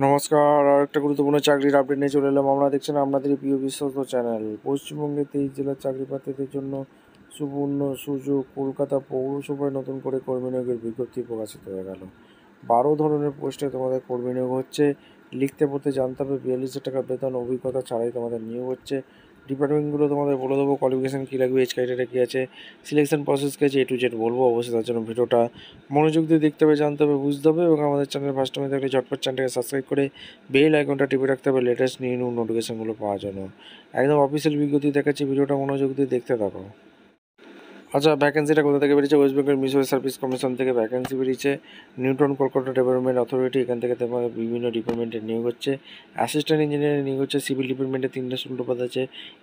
নমস্কার, আর একটা গুরুত্বপূর্ণ চাকরির আপডেট নিয়ে চলে এলাম। আমরা দেখছেন আপনাদের প্রিয় বিশ্বস্ত চ্যানেল। পশ্চিমবঙ্গে 23 জেলার চাকরি প্রার্থীদের জন্য সুবর্ণ সুযোগ। কলকাতা পৌরসভায় নতুন করে কর্মী নিয়োগের বিজ্ঞপ্তি প্রকাশিত হয়ে গেল। 12 ধরনের পোস্টে তোমাদের কর্মী নিয়োগ হচ্ছে। লিখতে পড়তে জানতে হবে, 42,000 টাকা বেতন, অভিজ্ঞতা ছাড়াই তোমাদের নিয়োগ হচ্ছে। ডিপার্টমেন্টগুলো তোমাদের বলে দেবো, কোয়ালিফিকেশান কী লাগবে, এজ ক্রাইটেরিয়া কী আছে, সিলেকশন প্রসেস কী আছে, A to Z বলবো। অবশ্যই তার জন্য ভিডিওটা মনোযোগ দিয়ে দেখতে হবে, জানতে হবে, বুঝতে হবে। এবং আমাদের চ্যানেল ফার্স্ট টাইমে থাকলে ঝটপট চ্যানেলটাকে সাবস্ক্রাইব করে বেল আইকনটা টিপে রাখতে হবে লেটেস্ট নিউ নোটিফিকেশানগুলো পাওয়ার জন্য। একদম অফিসিয়াল বিজ্ঞপ্তি দেখাচ্ছি, ভিডিওটা মনোযোগ দিয়ে দেখতে থাকো। আচ্ছা, ভ্যাকেন্সিটা কোথা থেকে বেরিয়েছে? West Bengal municipal service commission থেকে ভ্যাকেন্সি বেরিয়েছে। নিউটন কলকাতা ডেভেলপমেন্ট অথরিটি, এখান থেকে তোমাদের বিভিন্ন ডিপার্টমেন্টের নিয়োগ হচ্ছে। অ্যাসিস্ট্যান্ট ইঞ্জিনিয়ারের নিয়োগ হচ্ছে। সিভিল ডিপার্টমেন্টে 3টা শূন্যপদ আছে।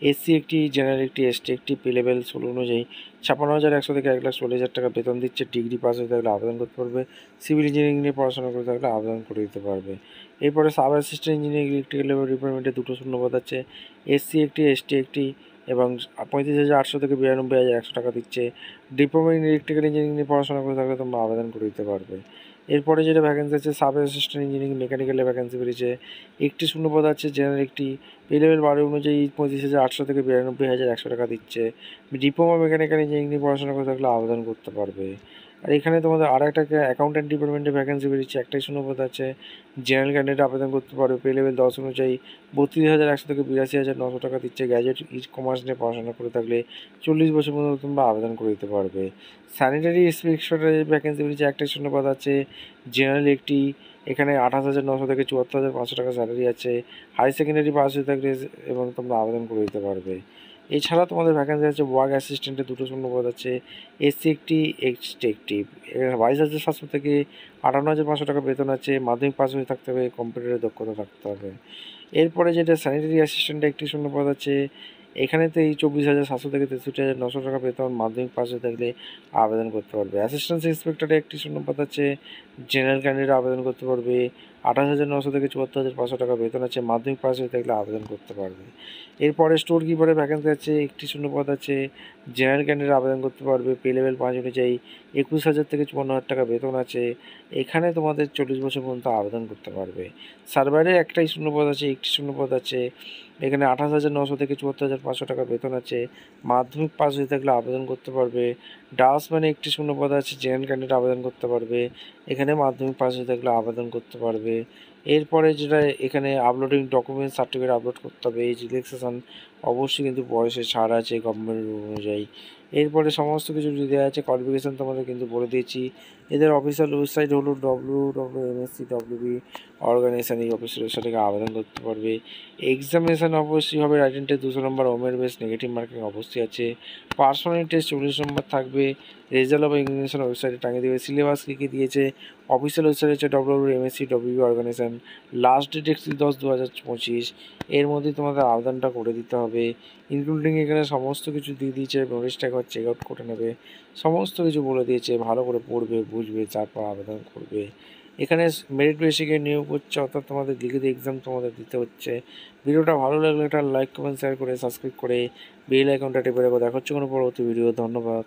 এসসি একটি, জেনারেল একটি, এসটি একটি। পে লেভেল 16 অনুযায়ী 56,100 থেকে 1,40,000 টাকা বেতন দিচ্ছে। ডিগ্রি পাস হয়ে থাকলে আবেদন করতে পারবে। সিভিল ইঞ্জিনিয়ারিং নিয়ে পড়াশোনা করে থাকলে আবেদন করে দিতে পারবে। এরপরে সাব অ্যাসিস্ট্যান্ট ইঞ্জিনিয়ারিং ইলেকট্রিক্যাল ডিপার্টমেন্টে 2টো শূন্যপদ আছে। এসসি একটি, এসটি একটি, এবং 35,800 থেকে 92,100 টাকা দিচ্ছে। ডিপ্লোমা ইন ইলেকট্রিক্যাল ইঞ্জিনিয়ারিং নিয়ে পড়াশোনা করে থাকলে তোমরা আবেদন করে দিতে পারবে। এরপরে যেটা ভ্যাকেন্সি আছে, সাব অ্যাসিস্ট্যান্ট ইঞ্জিনিয়ারিং মেকানিক্যালে ভ্যাকেন্সি বেরিয়েছে। একটি শূন্যপদ আছে, জেনারেল একটি। পে লেভেল 12 অনুযায়ী 35,800 থেকে 92,100 টাকা দিচ্ছে। ডিপ্লোমা মেকানিক্যাল ইঞ্জিনিয়ারিং নিয়ে পড়াশোনা করে থাকলে আবেদন করতে পারবে। আর এখানে তোমাদের আর একটা অ্যাকাউন্ট্যান্ট ডিপার্টমেন্টে ভ্যাকেন্সি বেরিয়েছে। একটাই শূন্যপদ আছে, জেনারেল ক্যান্ডিডেট আবেদন করতে পারবে। পে লেভেল 10 অনুযায়ী 32,100 থেকে 82,900 টাকা দিচ্ছে। গ্র্যাজুয়েট ই কমার্স নিয়ে পড়াশোনা করে থাকলে 40 বছর পর্যন্ত তোমরা আবেদন করে দিতে পারবে। স্যানিটারি ইন্সপেক্টরের ভ্যাকেন্সি বেরিয়েছে। একটাই শূন্যপদ আছে, জেনারেল একটি। এখানে 28,900 থেকে 74,500 টাকা স্যালারি আছে। হাই সেকেন্ডারি পাস হয়ে থাকলে এবং তোমরা আবেদন করে দিতে পারবে। এছাড়া তোমাদের ভ্যাকেন্সি আছে, ওয়ার্ক অ্যাসিস্ট্যান্টে 2টো শূন্যপদ আছে। এসসি একটি, এসটি একটি। 22,700 থেকে 58,500 টাকা বেতন আছে। মাধ্যমিক পাস হয়ে থাকতে হবে, কম্পিউটারের দক্ষতা থাকতে হবে। এরপরে যেটা স্যানিটারি অ্যাসিস্ট্যান্টে একটি শূন্যপদ আছে। এখানেতে এই 24,700 থেকে 63,900 টাকা বেতন, মাধ্যমিক পাস হয়ে থাকলে আবেদন করতে পারবে। অ্যাসিস্ট্যান্ট ইন্সপেক্টরে একটি শূন্যপদ আছে, জেনারেল ক্যান্ডিডেট আবেদন করতে পারবে। 28,900 থেকে 74,500 টাকা বেতন আছে। মাধ্যমিক পাস হয়ে থাকলে আবেদন করতে পারবে। এরপরে স্টোর কিপারে ভ্যাকেন্সি আছে। একটি শূন্যপদ আছে, জেনারেল ক্যান্ডিডেট আবেদন করতে পারবে। পে লেভেল 5 অনুযায়ী 21,000 থেকে 54,000 টাকা বেতন আছে। এখানে তোমাদের 40 বছর পর্যন্ত আবেদন করতে পারবে। সার্ভারে একটাই শূন্যপদ আছে, একটি শূন্যপদ আছে। এখানে 28,900 থেকে 74,500 টাকা বেতন আছে। মাধ্যমিক পাস হয়ে থাকলে আবেদন করতে পারবে। ড্রাফটসম্যানে একটি শূন্যপদ আছে, জেনারেল ক্যান্ডিডেট আবেদন করতে পারবে। এখানে মাধ্যমিক পাস হয়ে থাকলে আবেদন করতে পারবে। এরপরে যেটা এখানে আপলোডিং ডকুমেন্টস সার্টিফিকেট আপলোড করতে হবে। এই রিল্যাক্সেশন অবশ্যই কিন্তু বয়সে ছাড় আছে গভর্নমেন্ট অনুযায়ী। এরপরে সমস্ত কিছু দেওয়া আছে। কোয়ালিফিকেশান তোমাদের কিন্তু বলে দিয়েছি। এদের অফিসিয়াল ওয়েবসাইট হলো www.mscwb অর্গানাইজেশন। এই অফিসিয়াল ওয়েবসাইট থেকে আবেদন করতে পারবে। এক্সামিনেশান অবশ্যই হবে। রাইটিং টেস্ট 200 নম্বর, ওমের বেস নেগেটিভ মার্কিং অবশ্যই আছে। পার্সোনাল টেস্ট 40 নম্বর থাকবে। রেজাল্ট অফ এক্সামিনেশন ওয়েবসাইটে টাঙিয়ে দেবে। সিলেবাস কী কী দিয়েছে অফিসিয়াল ওয়েবসাইট হচ্ছে www.mscwb অর্গানাইজেশন। Last date 31/10/2025। এর মধ্যেই তোমাদের আবেদনটা করে দিতে হবে। ইনক্লুডিং এখানে সমস্ত কিছু দিয়ে দিয়েছে। নোটিশটা একবার চেক আউট করে নেবে। সমস্ত কিছু বলে দিয়েছে, ভালো করে পড়বে, বুঝবে, তারপর আবেদন করবে। এখানে মেরিট বেসিকে নিয়োগ হচ্ছে, অর্থাৎ তোমাদের লিখিত এক্সাম তোমাদের দিতে হচ্ছে। ভিডিওটা ভালো লাগলে এটা লাইক, কমেন্ট, শেয়ার করে সাবস্ক্রাইব করে বেল আইকনটা টিপে রাখো। দেখা হচ্ছে কোনো পরবর্তী ভিডিও। ধন্যবাদ।